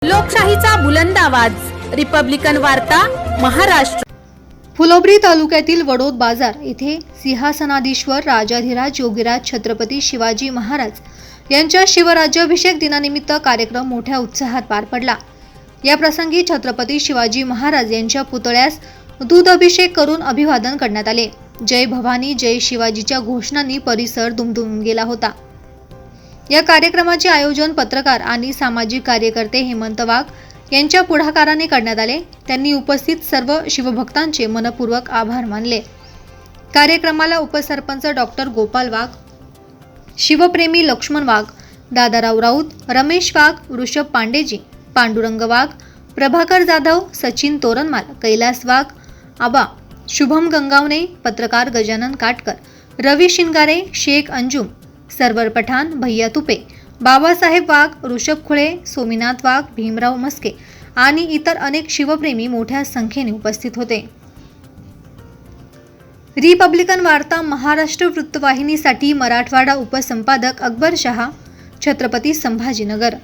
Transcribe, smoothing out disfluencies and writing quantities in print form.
लोकशाहीचा बुलंद आवाज, रिपब्लिकन वार्ता, महाराष्ट्र। फुलंब्री तालुक्यातील वडोद बाजार येथे सिंहासनाधीश्वर राजाधिराज योगीराज छत्रपती शिवाजी महाराज यांच्या शिवराज्याभिषेक दिनानिमित्त कार्यक्रम मोठ्या उत्साहात पार पडला। या प्रसंगी छत्रपती शिवाजी महाराज यांच्या पुतळ्यास दूध अभिषेक करून अभिवादन करण्यात आले। जय भवानी जय शिवाजीच्या घोषणांनी परिसर दुमदुमून गेला होता। या कार्यक्रमाचे आयोजन पत्रकार आणि सामाजिक कार्यकर्ते हेमंत वाघ यांच्या पुढाकाराने करण्यात आले। त्यांनी उपस्थित सर्व शिवभक्तांचे मनपूर्वक आभार मानले। कार्यक्रमाला उपसरपंच डॉक्टर गोपाल वाघ, शिवप्रेमी लक्ष्मण वाघ, दादाराव राऊत, रमेश वाघ, ऋषभ पांडेजी, पांडुरंग वाघ, प्रभाकर जाधव, सचिन तोरणमाल, कैलास वाघ, आबा, शुभम गंगावणे, पत्रकार गजानन काटकर, रवी शिंगारे, शेख अंजुम, सरवर पठाण, भैया तुपे, बाबासाहेब वाघ, ऋषभ खुळे, सोमीनाथ वाघ, भीमराव मस्के आणि इतर अनेक शिवप्रेमी मोठ्या संख्येने उपस्थित होते। रिपब्लिकन वार्ता महाराष्ट्र वृत्तवाहिनीसाठी मराठवाडा उपसंपादक अकबर शहा, छत्रपती संभाजीनगर।